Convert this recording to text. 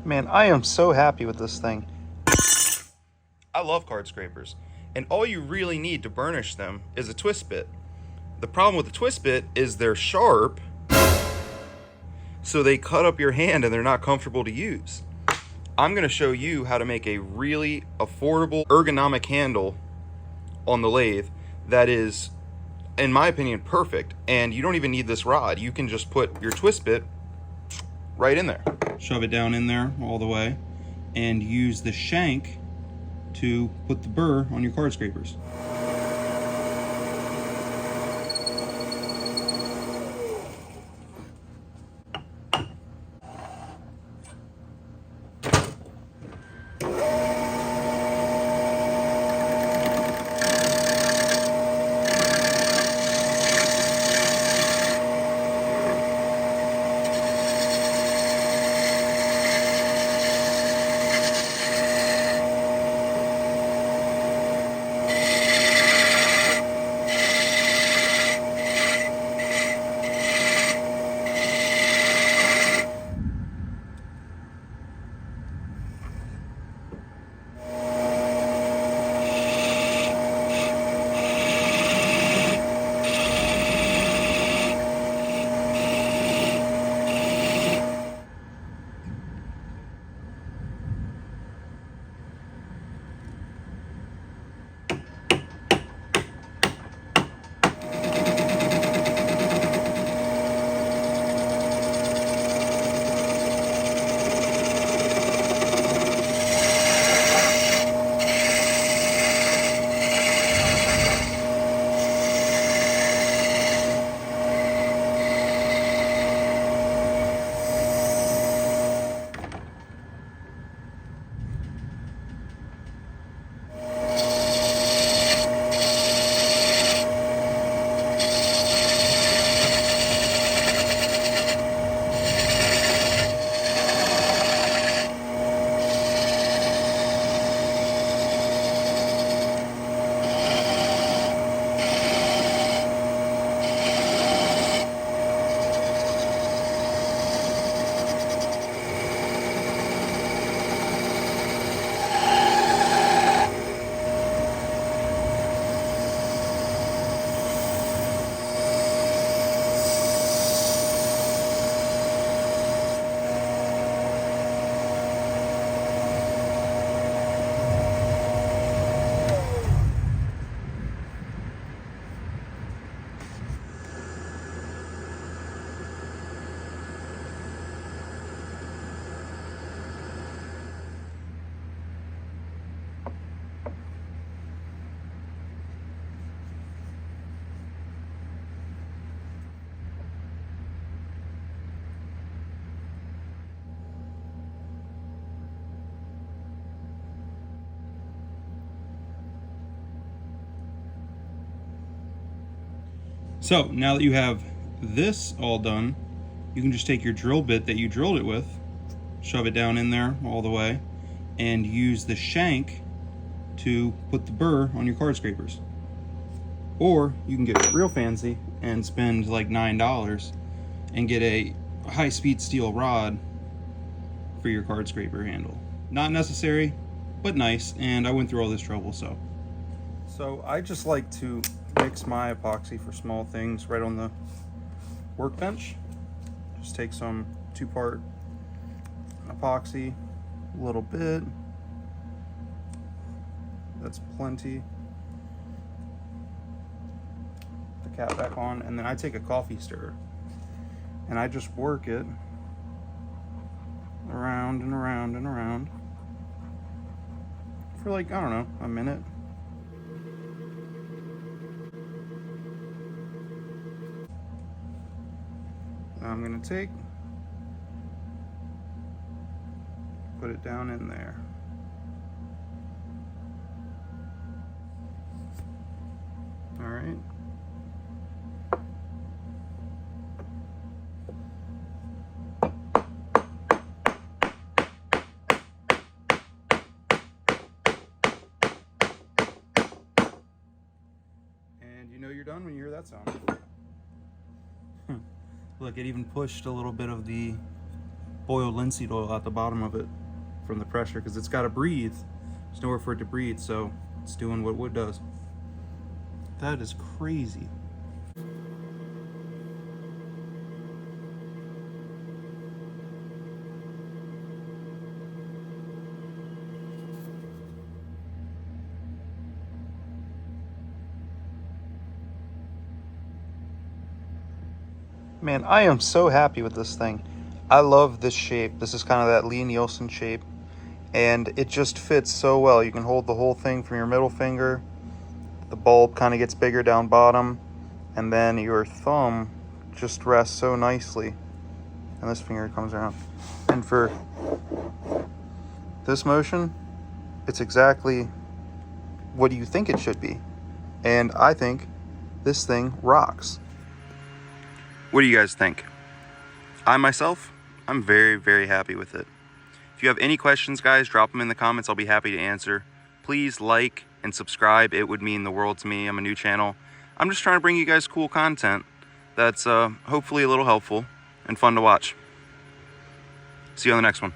Man, I am so happy with this thing. I love card scrapers, and all you really need to burnish them is a twist bit. The problem with the twist bit is they're sharp, so they cut up your hand and they're not comfortable to use. I'm going to show you how to make a really affordable ergonomic handle on the lathe that is, in my opinion, perfect. And you don't even need this rod. You can just put your twist bit right in there. Shove it down in there all the way and use the shank to put the burr on your card scrapers. So now that you have this all done, you can just take your drill bit that you drilled it with, shove it down in there all the way, and use the shank to put the burr on your card scrapers. Or you can get real fancy and spend like $9 and get a high-speed steel rod for your card scraper handle. Not necessary, but nice, and I went through all this trouble, so. So I just like to mix my epoxy for small things right on the workbench. Just take some 2-part epoxy, a little bit. That's plenty. The cap back on, and then I take a coffee stirrer and I just work it around and around and around for like, I don't know, a minute. Now I'm gonna put it down in there. All right. And you know you're done when you hear that sound. Look, it even pushed a little bit of the boil linseed oil at the bottom of it from the pressure, because it's got to breathe. There's nowhere for it to breathe, so it's doing what wood does. That is crazy. Man, I am so happy with this thing. I love this shape. This is kind of that Lee Nielsen shape, and it just fits so well. You can hold the whole thing from your middle finger. The bulb kind of gets bigger down bottom, and then your thumb just rests so nicely, and this finger comes around. And for this motion, it's exactly what you think it should be. And I think this thing rocks. What do you guys think? I myself, I'm very, very happy with it. If you have any questions, guys, drop them in the comments. I'll be happy to answer. Please like and subscribe. It would mean the world to me. I'm a new channel. I'm just trying to bring you guys cool content that's hopefully a little helpful and fun to watch. See you on the next one.